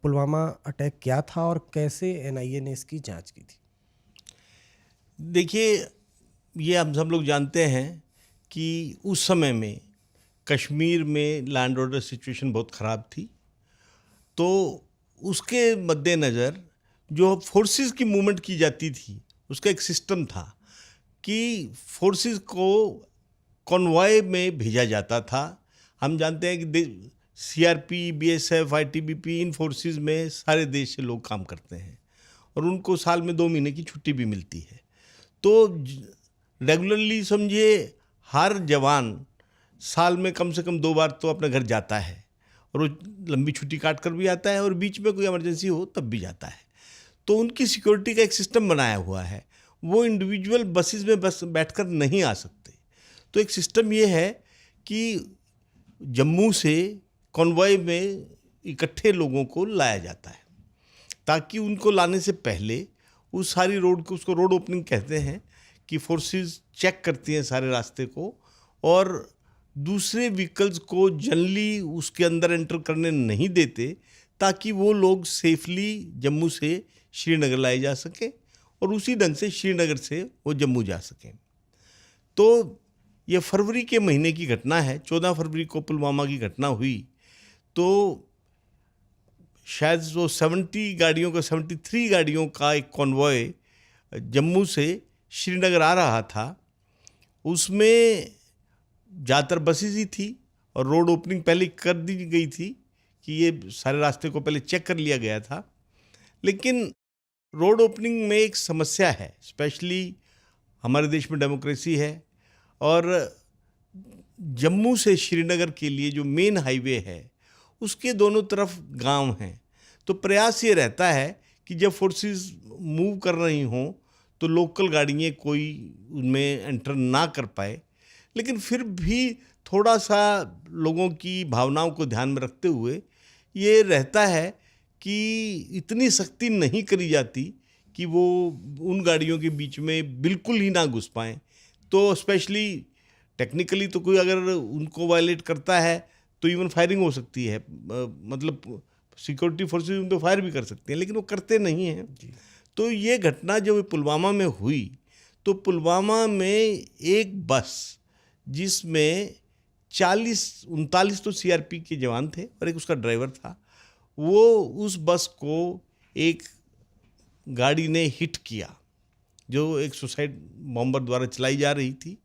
Pulwama attack क्या था और कैसे एनआईए ने इसकी जांच की थी? देखिए, ये हम सब लोग जानते हैं कि उस समय में कश्मीर में लैंड ऑर्डर सिचुएशन बहुत ख़राब थी। तो उसके मद्देनज़र जो फोर्सेस की मूवमेंट की जाती थी, उसका एक सिस्टम था कि फोर्सेस को कॉन्वॉय में भेजा जाता था। हम जानते हैं कि सीआरपी, बीएसएफ, आईटीबीपी, इन फोर्सेस में सारे देश से लोग काम करते हैं और उनको साल में 2 महीने की छुट्टी भी मिलती है। तो रेगुलरली समझिए हर जवान साल में कम से कम 2 बार तो अपने घर जाता है और वो लंबी छुट्टी काट कर भी आता है और बीच में कोई इमरजेंसी हो तब भी जाता है। तो उनकी सिक्योरिटी का एक सिस्टम बनाया हुआ है, वो इंडिविजुअल बसेस में बस बैठकर नहीं आ सकते। तो एक सिस्टम ये है कि जम्मू से कॉन्वॉय में इकट्ठे लोगों को लाया जाता है ताकि उनको लाने से पहले उस सारी रोड को, उसको रोड ओपनिंग कहते हैं, कि फोर्सेस चेक करती हैं सारे रास्ते को और दूसरे व्हीकल्स को जनरली उसके अंदर एंटर करने नहीं देते ताकि वो लोग सेफली जम्मू से श्रीनगर लाए जा सकें और उसी ढंग से श्रीनगर से वो जम्मू जा सकें। तो ये फरवरी के महीने की घटना है। 14 फरवरी को पुलवामा की घटना हुई तो शायद वो 73 गाड़ियों का एक कॉन्वॉय जम्मू से श्रीनगर आ रहा था। उसमें ज़्यादातर बसेस ही थी और रोड ओपनिंग पहले कर दी गई थी कि ये सारे रास्ते को पहले चेक कर लिया गया था। लेकिन रोड ओपनिंग में एक समस्या है, स्पेशली हमारे देश में डेमोक्रेसी है और जम्मू से श्रीनगर के लिए जो मेन हाईवे है उसके दोनों तरफ गांव हैं। तो प्रयास ये रहता है कि जब फोर्सेस मूव कर रही हों तो लोकल गाड़ियाँ कोई उनमें एंटर ना कर पाए, लेकिन फिर भी थोड़ा सा लोगों की भावनाओं को ध्यान में रखते हुए ये रहता है कि इतनी सख्ती नहीं करी जाती कि वो उन गाड़ियों के बीच में बिल्कुल ही ना घुस पाएँ। तो स्पेशली टेक्निकली तो कोई अगर उनको वायलेट करता है तो इवन फायरिंग हो सकती है, मतलब सिक्योरिटी फोर्सेस उन पर फायर भी कर सकते हैं, लेकिन वो करते नहीं हैं। तो ये घटना जब पुलवामा में हुई तो पुलवामा में एक बस जिसमें 39 तो सीआरपी के जवान थे और एक उसका ड्राइवर था, वो उस बस को एक गाड़ी ने हिट किया जो एक सुसाइड बॉम्बर द्वारा चलाई जा रही थी।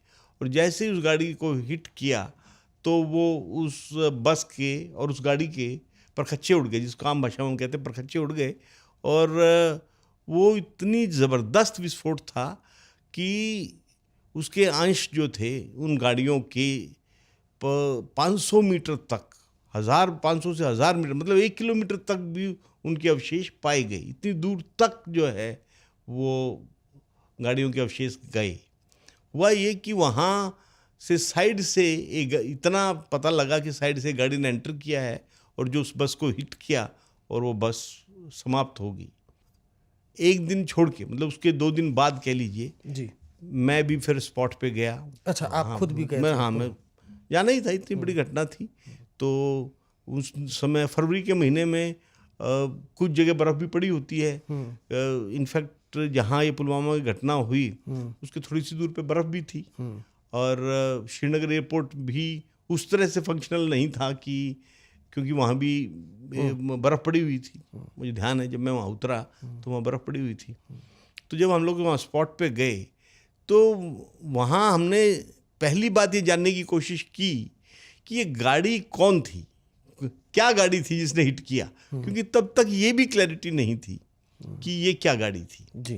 और जैसे ही उस गाड़ी को हिट किया तो वो उस बस के और उस गाड़ी के परखच्चे उड़ गए, जिसको आम भाषा में हम कहते हैं परखच्चे उड़ गए। और वो इतनी ज़बरदस्त विस्फोट था कि उसके अंश जो थे उन गाड़ियों के 500 मीटर तक, 500 से 1000 मीटर, मतलब 1 किलोमीटर तक भी उनके अवशेष पाए गए। इतनी दूर तक जो है वो गाड़ियों के अवशेष गए। हुआ ये कि वहाँ से साइड से एक इतना पता लगा कि साइड से गाड़ी ने एंटर किया है और जो उस बस को हिट किया और वो बस समाप्त हो गई। एक दिन छोड़ के, मतलब उसके 2 दिन बाद कह लीजिए जी, मैं भी फिर स्पॉट पे गया। अच्छा, आप खुद भी गए थे? मैं जाना ही था, इतनी बड़ी घटना थी। तो उस समय फरवरी के महीने में कुछ जगह बर्फ़ भी पड़ी होती है। इनफैक्ट जहाँ ये पुलवामा की घटना हुई उसके थोड़ी सी दूर पे बर्फ़ भी थी और श्रीनगर एयरपोर्ट भी उस तरह से फंक्शनल नहीं था कि, क्योंकि वहाँ भी बर्फ़ पड़ी हुई थी। मुझे ध्यान है जब मैं वहाँ उतरा तो वहाँ बर्फ़ पड़ी हुई थी। तो जब हम लोग वहाँ स्पॉट पे गए तो वहाँ हमने पहली बात ये जानने की कोशिश की कि ये गाड़ी कौन थी, क्या गाड़ी थी जिसने हिट किया, क्योंकि तब तक ये भी क्लैरिटी नहीं थी कि ये क्या गाड़ी थी। जी,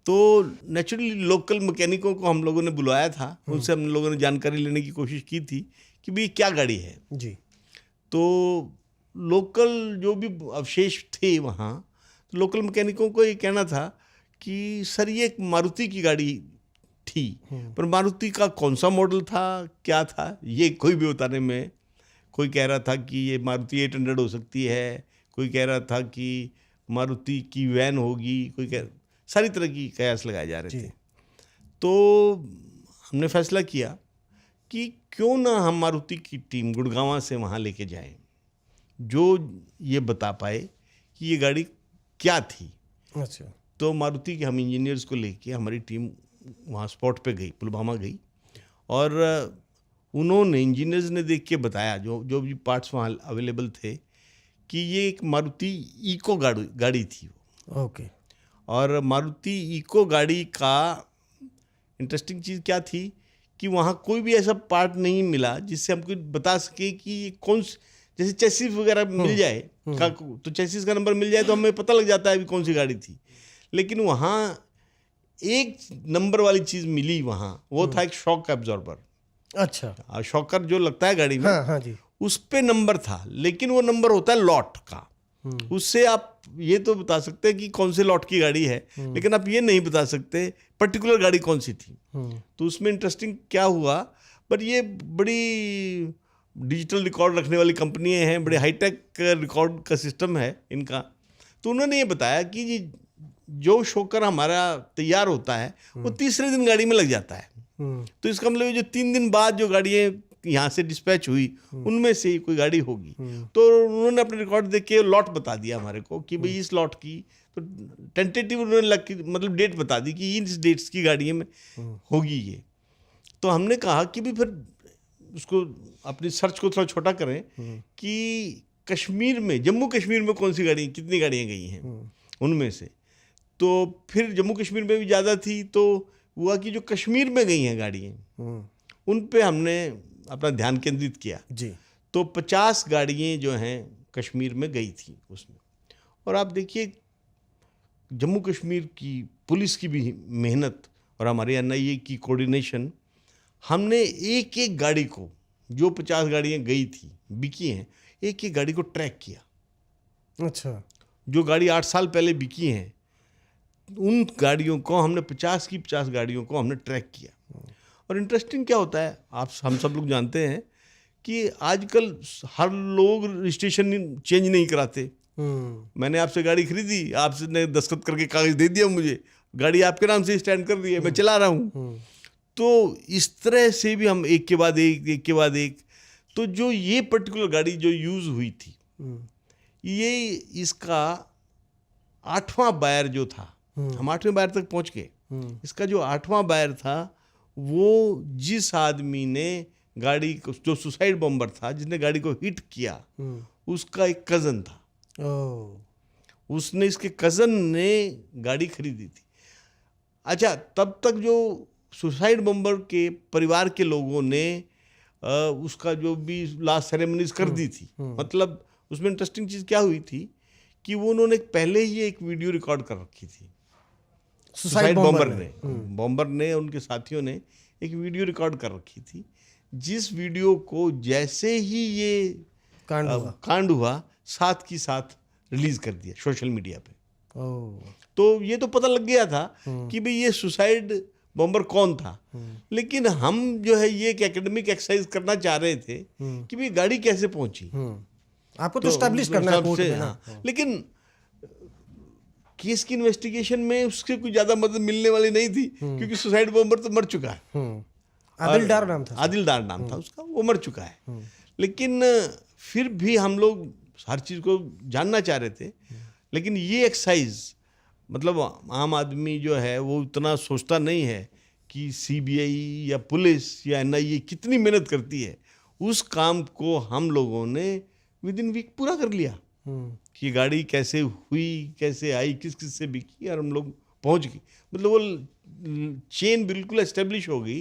तो नेचुरली लोकल मैकेनिकों को हम लोगों ने बुलाया था, उनसे हम लोगों ने जानकारी लेने की कोशिश की थी कि भाई क्या गाड़ी है। जी, तो लोकल जो भी अवशेष थे वहाँ, तो लोकल मैकेनिकों को ये कहना था कि सर ये एक मारुति की गाड़ी थी, पर मारुति का कौन सा मॉडल था, क्या था, ये कोई भी बताने में, कोई कह रहा था कि ये मारुति 800 हो सकती है, कोई कह रहा था कि मारुति की वैन होगी, कोई कह, सारी तरह की कयास लगाए जा रहे थे। तो हमने फैसला किया कि क्यों ना हम मारुति की टीम गुड़गांव से वहाँ लेके जाएं, जो ये बता पाए कि ये गाड़ी क्या थी। अच्छा। तो मारुति के हम इंजीनियर्स को लेके हमारी टीम वहाँ स्पॉट पे गई, पुलवामा गई, और उन्होंने इंजीनियर्स ने देख के बताया, जो जो भी पार्ट्स वहाँ अवेलेबल थे, कि ये एक मारुति इको गाड़ी थी वो। ओके। और मारुति इको गाड़ी का इंटरेस्टिंग चीज़ क्या थी कि वहाँ कोई भी ऐसा पार्ट नहीं मिला जिससे हमको बता सके कि ये कौन, जैसे चेसिस वगैरह मिल जाए तो चेसिस का नंबर मिल जाए तो हमें पता लग जाता है कि कौन सी गाड़ी थी। लेकिन वहाँ एक नंबर वाली चीज़ मिली वहाँ, वो था एक शॉक एब्जॉर्बर। अच्छा। शॉकर जो लगता है गाड़ी में, हाँ हाँ जी। उस पे नंबर था, लेकिन वो नंबर होता है लॉट का। उससे आप ये तो बता सकते हैं कि कौन से लॉट की गाड़ी है, लेकिन आप ये नहीं बता सकते पर्टिकुलर गाड़ी कौन सी थी। तो उसमें इंटरेस्टिंग क्या हुआ, पर ये बड़ी डिजिटल रिकॉर्ड रखने वाली कंपनियां हैं, बड़े हाईटेक रिकॉर्ड का सिस्टम है इनका। तो उन्होंने ये बताया कि जी जो शोकर हमारा तैयार होता है वो तीसरे दिन गाड़ी में लग जाता है। तो इसका मतलब जो 3 दिन बाद जो गाड़ियाँ यहाँ से डिस्पैच हुई उनमें से कोई गाड़ी होगी। तो उन्होंने अपने रिकॉर्ड देख के लॉट बता दिया हमारे को कि भाई इस लॉट की, तो टेंटेटिव उन्होंने मतलब डेट बता दी कि इन डेट्स की गाड़ियों में होगी ये। तो हमने कहा कि भी फिर उसको अपनी सर्च को थोड़ा छोटा करें कि कश्मीर में, जम्मू कश्मीर में कौन सी गाड़ी, कितनी गाड़ियाँ गई हैं उनमें से। तो फिर जम्मू कश्मीर में भी ज़्यादा थी, तो हुआ कि जो कश्मीर में गई हैं गाड़ियाँ उन पे हमने अपना ध्यान केंद्रित किया जी। तो 50 गाड़ियाँ जो हैं कश्मीर में गई थी उसमें। और आप देखिए जम्मू कश्मीर की पुलिस की भी मेहनत और हमारे NIA की कोऑर्डिनेशन, हमने एक एक गाड़ी को, जो 50 गाड़ियाँ गई थी बिकी हैं, एक एक गाड़ी को ट्रैक किया। अच्छा। जो गाड़ी 8 साल पहले बिकी हैं उन गाड़ियों को हमने 50 की 50 गाड़ियों को हमने ट्रैक किया। और इंटरेस्टिंग क्या होता है, हम सब लोग जानते हैं कि आजकल हर लोग रजिस्ट्रेशन चेंज नहीं कराते। मैंने आपसे गाड़ी खरीदी, आपने दस्तखत करके कागज दे दिया मुझे, गाड़ी आपके नाम से स्टैंड कर दी है, मैं चला रहा हूँ। तो इस तरह से भी हम एक के बाद एक, तो जो ये पर्टिकुलर गाड़ी जो यूज़ हुई थी, ये इसका 8वां बायर जो था, हम 8वें बायर तक पहुँच गए। इसका जो 8वां बायर था वो जिस आदमी ने गाड़ी को, जो सुसाइड बॉम्बर था जिसने गाड़ी को हिट किया, उसका एक कज़न था। उसने, इसके कज़न ने गाड़ी खरीदी थी। अच्छा, तब तक जो सुसाइड बॉम्बर के परिवार के लोगों ने उसका जो भी लास्ट सेरेमनीज कर दी थी। मतलब उसमें इंटरेस्टिंग चीज़ क्या हुई थी कि वो उन्होंने पहले ही एक वीडियो रिकॉर्ड कर रखी थी। सुसाइड बॉम्बर ने उनके साथियों ने एक वीडियो रिकॉर्ड कर रखी थी, जिस वीडियो को जैसे ही ये कांड हुआ साथ की साथ रिलीज कर दिया सोशल मीडिया पे। तो ये तो पता लग गया था कि भाई ये सुसाइड बॉम्बर कौन था। लेकिन हम जो है ये एक एकेडमिक एक्सरसाइज करना चाह रहे थे कि भाई गाड़ी कैसे पहुंची, आपको तो एस्टैब्लिश करना है कोर्ट में ना। लेकिन केस की इन्वेस्टिगेशन में उससे कोई ज़्यादा मदद मिलने वाली नहीं थी, क्योंकि सुसाइड बॉम्बर तो मर चुका है। आदिल डार नाम था, आदिल डार नाम था उसका, वो मर चुका है। लेकिन फिर भी हम लोग हर चीज़ को जानना चाह रहे थे। लेकिन ये एक्सरसाइज, मतलब आम आदमी जो है वो इतना सोचता नहीं है कि CBI या पुलिस या NIA कितनी मेहनत करती है। उस काम को हम लोगों ने विदिन वीक पूरा कर लिया कि गाड़ी कैसे हुई, कैसे आई, किस किस से बिकी, और हम लोग पहुंच गए। मतलब वो चेन बिल्कुल एस्टेब्लिश हो गई